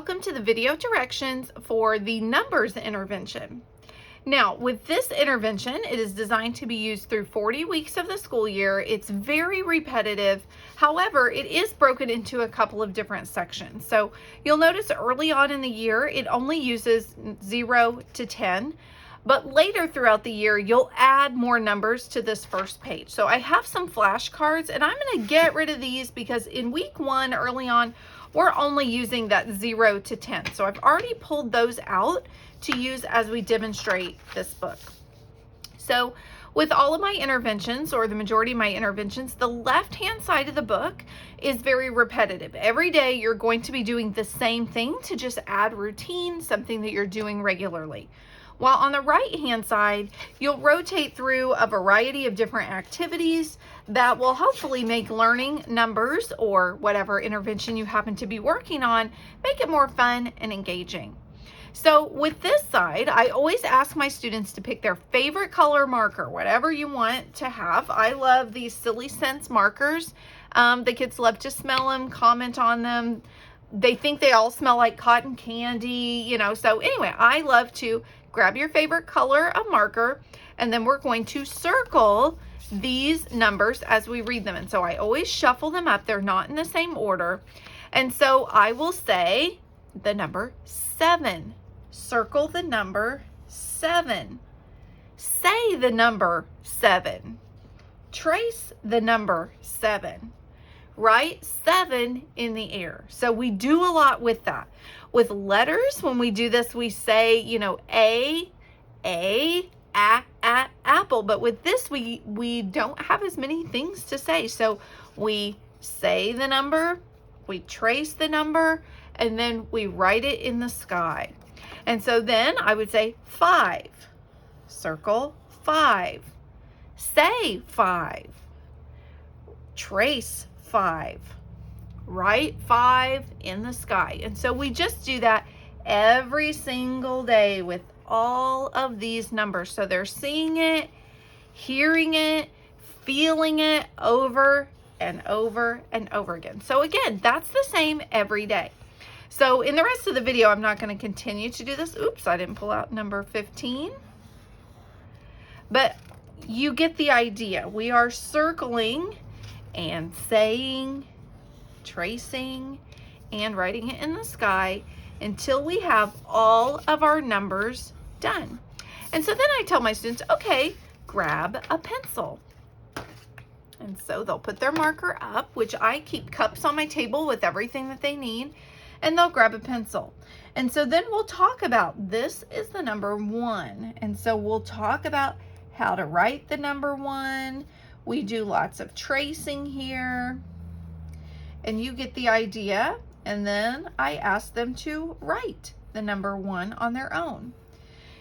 welcome to the video directions for the numbers intervention. Now, with this intervention, it is designed to be used through 40 weeks of the school year. It's very repetitive. However, it is broken into a couple of different sections. So you'll notice early on in the year, it only uses 0 to 10. But later throughout the year, you'll add more numbers to this first page. So I have some flashcards, and I'm going to get rid of these because in week 1, early on, we're only using that 0 to 10. So I've already pulled those out to use as we demonstrate this book. So with all of my interventions, or the majority of my interventions, the left-hand side of the book is very repetitive. Every day you're going to be doing the same thing to just add routine, something that you're doing regularly. While on the right-hand side, you'll rotate through a variety of different activities that will hopefully make learning numbers or whatever intervention you happen to be working on, make it more fun and engaging. So with this side, I always ask my students to pick their favorite color marker, whatever you want to have. I love these Silly Scents markers. The kids love to smell them, comment on them. They think they all smell like cotton candy, you know. So anyway, I love to grab your favorite color of marker, and then we're going to circle these numbers as we read them. And so I always shuffle them up. They're not in the same order. And so I will say the number 7. Circle the number 7. Say the number 7. Trace the number 7. Write 7 in the air. So we do a lot with that. With letters, when we do this, we say, you know, a, apple. But with this, we don't have as many things to say. So we say the number, we trace the number, and then we write it in the sky. And so then I would say 5. Circle 5. Say 5. Trace 5. Write 5 in the sky. And so we just do that every single day with all of these numbers. So they're seeing it, hearing it, feeling it over and over and over again. So again, that's the same every day. So in the rest of the video, I'm not going to continue to do this. Oops, I didn't pull out number 15. But you get the idea. We are circling and saying, tracing, and writing it in the sky until we have all of our numbers done. And so then I tell my students, okay, grab a pencil. And so they'll put their marker up, which I keep cups on my table with everything that they need, and they'll grab a pencil. And so then we'll talk about, this is the number 1. And so we'll talk about how to write the number 1. We do lots of tracing here, and you get the idea. And then I ask them to write the number 1 on their own.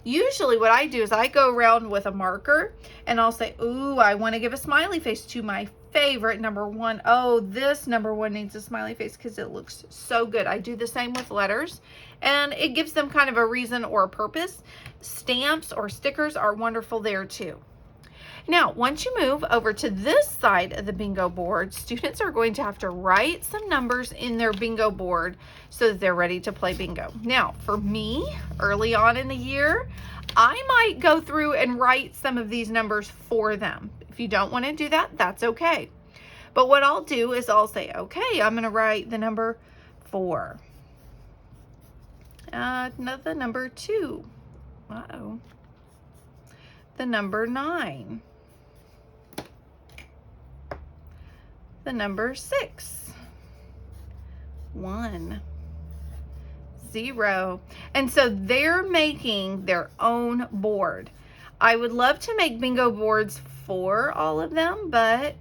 Usually what I do is I go around with a marker and I'll say, ooh, I want to give a smiley face to my favorite number 1. Oh, this number 1 needs a smiley face because it looks so good. I do the same with letters, and it gives them kind of a reason or a purpose. Stamps or stickers are wonderful there too. Now, once you move over to this side of the bingo board, students are going to have to write some numbers in their bingo board so that they're ready to play bingo. Now, for me, early on in the year, I might go through and write some of these numbers for them. If you don't want to do that, that's okay. But what I'll do is I'll say, okay, I'm going to write the number 4. The number 2. Uh-oh. The number 9. The number 6. 1. 0. And so they're making their own board. I would love to make bingo boards for all of them, but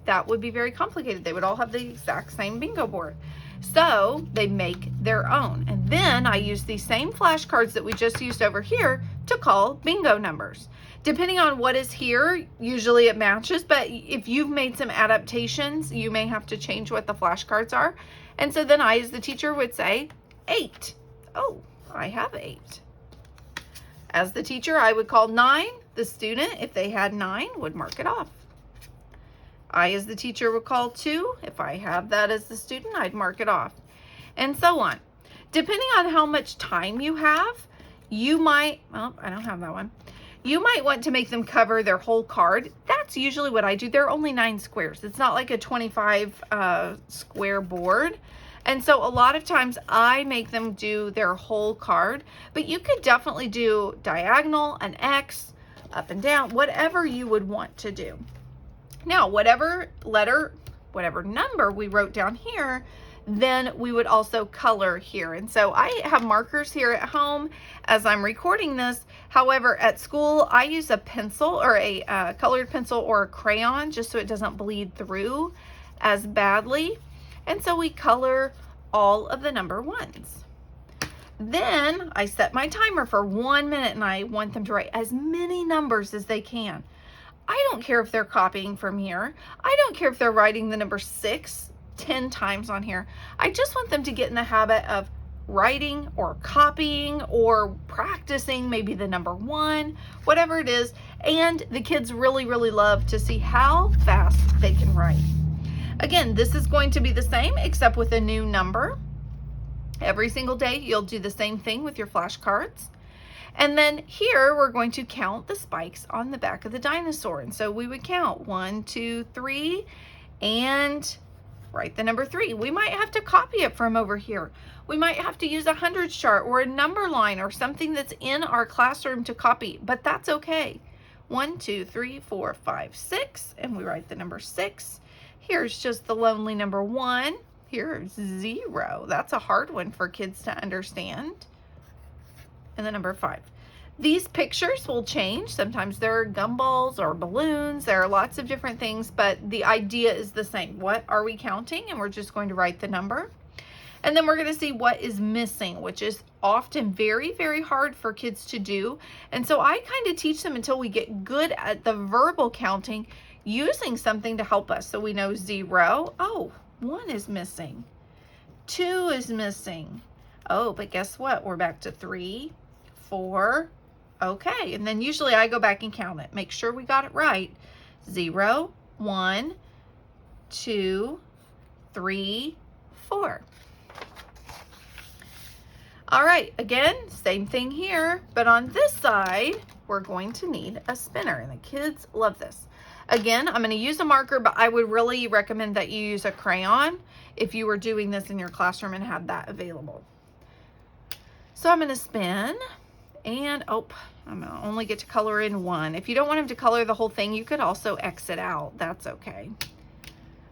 that would be very complicated. They would all have the exact same bingo board. So they make their own. And then I use these same flashcards that we just used over here to call bingo numbers. Depending on what is here, usually it matches, but if you've made some adaptations, you may have to change what the flashcards are. And so then I, as the teacher, would say 8. Oh, I have 8. As the teacher, I would call 9. The student, if they had 9, would mark it off. I, as the teacher, would call 2. If I have that as the student, I'd mark it off. And so on. Depending on how much time you have, you might, well, I don't have that one. You might want to make them cover their whole card. That's usually what I do. They're only 9 squares. It's not like a 25 square board. And so a lot of times I make them do their whole card, but you could definitely do diagonal, an X, up and down, whatever you would want to do. Now, whatever letter, whatever number we wrote down here, then we would also color here. And so I have markers here at home as I'm recording this. However, at school, I use a pencil or a colored pencil or a crayon just so it doesn't bleed through as badly. And so we color all of the number ones. Then I set my timer for 1 minute and I want them to write as many numbers as they can. I don't care if they're copying from here. I don't care if they're writing the number 6 10 times on here. I just want them to get in the habit of writing or copying or practicing maybe the number 1, whatever it is. And the kids really, really love to see how fast they can write. Again, this is going to be the same except with a new number. Every single day you'll do the same thing with your flashcards. And then here we're going to count the spikes on the back of the dinosaur. And so we would count 1, 2, 3, and write the number 3. We might have to copy it from over here. We might have to use a hundreds chart or a number line or something that's in our classroom to copy, but that's okay. 1, 2, 3, 4, 5, 6, and we write the number 6. Here's just the lonely number 1. Here's 0. That's a hard one for kids to understand. And the number 5. These pictures will change. Sometimes there are gumballs or balloons. There are lots of different things, but the idea is the same. What are we counting? And we're just going to write the number. And then we're going to see what is missing, which is often very, very hard for kids to do. And so I kind of teach them until we get good at the verbal counting using something to help us. So we know 0. Oh, 1 is missing. 2 is missing. Oh, but guess what? We're back to 3, 4. Okay, and then usually I go back and count it. Make sure we got it right. 0, 1, 2, 3, 4. All right, again, same thing here, but on this side, we're going to need a spinner, and the kids love this. Again, I'm going to use a marker, but I would really recommend that you use a crayon if you were doing this in your classroom and had that available. So I'm going to spin, and I'm going to only get to color in 1. If you don't want him to color the whole thing, you could also exit out. That's okay.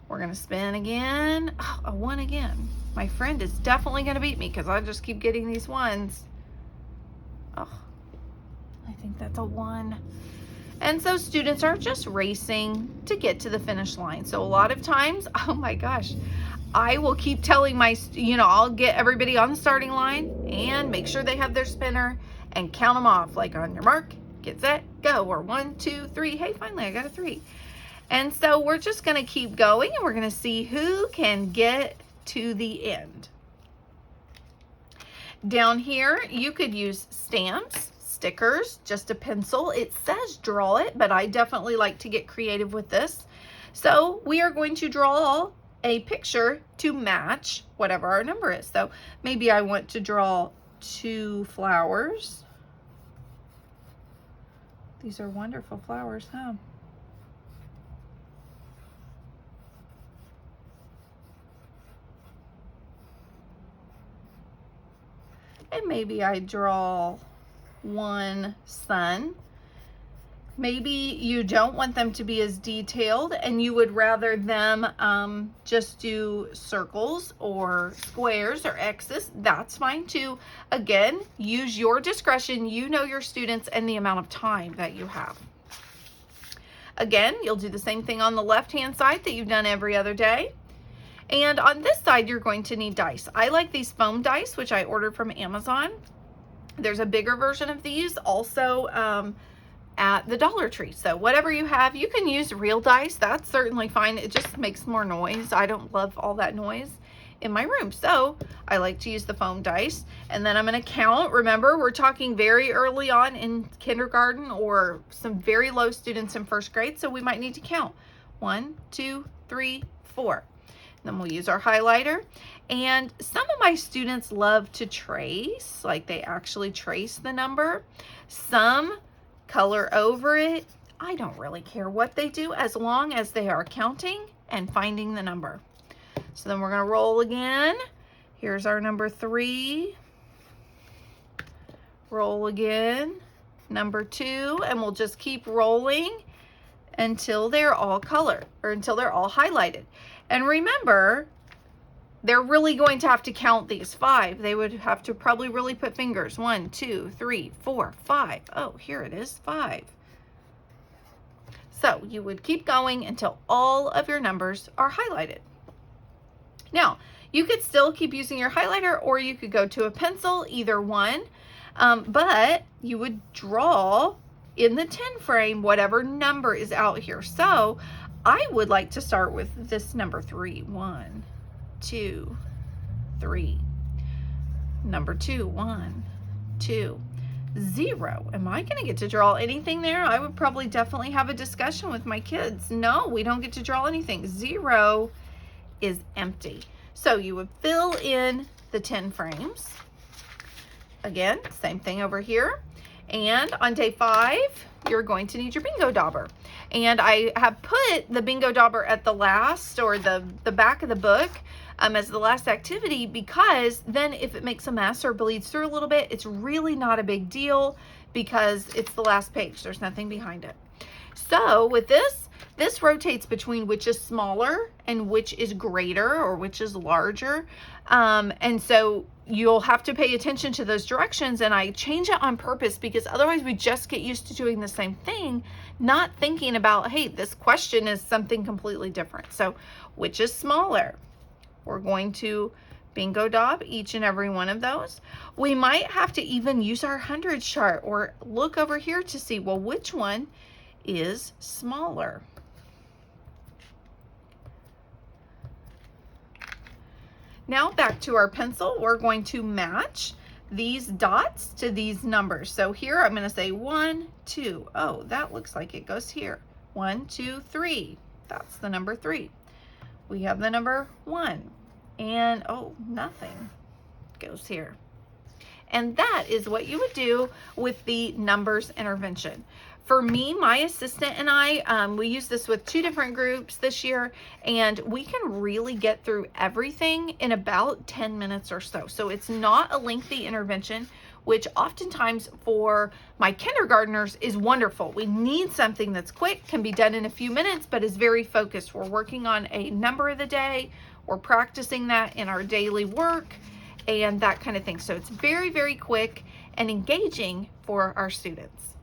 We're going to spin again. Oh, a 1 again. My friend is definitely going to beat me because I just keep getting these 1s. Oh, I think that's a 1. And so students are just racing to get to the finish line. So a lot of times, oh my gosh, I will keep telling I'll get everybody on the starting line and make sure they have their spinner and count them off, like on your mark, get set, go, or 1, 2, 3. Hey, finally I got a 3. And so we're just going to keep going and we're going to see who can get to the end. Down here, you could use stamps, stickers, just a pencil. It says draw it, but I definitely like to get creative with this. So we are going to draw a picture to match whatever our number is. So maybe I want to draw 2 flowers. These are wonderful flowers, huh? And maybe I draw 1 sun. Maybe you don't want them to be as detailed and you would rather them just do circles or squares or X's. That's fine too. Again, use your discretion. You know your students and the amount of time that you have. Again, you'll do the same thing on the left-hand side that you've done every other day. And on this side, you're going to need dice. I like these foam dice, which I ordered from Amazon. There's a bigger version of these also at the Dollar Tree. So whatever you have, you can use real dice. That's certainly fine. It just makes more noise. I don't love all that noise in my room. So I like to use the foam dice. And then I'm going to count. Remember, we're talking very early on in kindergarten or some very low students in first grade. So we might need to count. 1, 2, 3, 4. Then we'll use our highlighter. And some of my students love to trace, like they actually trace the number. Some color over it. I don't really care what they do as long as they are counting and finding the number. So then we're going to roll again. Here's our number 3. Roll again. Number 2, and we'll just keep rolling until they're all colored, or until they're all highlighted. And remember, they're really going to have to count these 5. They would have to probably really put fingers. 1, 2, 3, 4, 5. Oh, here it is, 5. So you would keep going until all of your numbers are highlighted. Now, you could still keep using your highlighter, or you could go to a pencil, either one. But you would draw in the 10 frame whatever number is out here. So I would like to start with this number 3. 1, 2, 3. Number 2, 1, 2, 0. Am I going to get to draw anything there? I would probably definitely have a discussion with my kids. No, we don't get to draw anything. 0 is empty. So you would fill in the 10 frames. Again, same thing over here. And on day 5, you're going to need your bingo dauber. And I have put the bingo dauber at the last, or the back of the book, as the last activity, because then if it makes a mess or bleeds through a little bit, it's really not a big deal because it's the last page. There's nothing behind it. So with this rotates between which is smaller and which is greater, or which is larger. And so you'll have to pay attention to those directions, and I change it on purpose because otherwise we just get used to doing the same thing, not thinking about, hey, this question is something completely different. So which is smaller? We're going to bingo daub each and every one of those. We might have to even use our hundreds chart or look over here to see, well, which one is smaller? Now back to our pencil, we're going to match these dots to these numbers. So here I'm going to say 1, 2. Oh, that looks like it goes here. 1, 2, 3. That's the number 3. We have the number 1. And oh, nothing goes here. And that is what you would do with the numbers intervention. For me, my assistant and I, we use this with 2 different groups this year, and we can really get through everything in about 10 minutes or so. So it's not a lengthy intervention, which oftentimes for my kindergartners is wonderful. We need something that's quick, can be done in a few minutes, but is very focused. We're working on a number of the day. We're practicing that in our daily work and that kind of thing. So it's very, very quick and engaging for our students.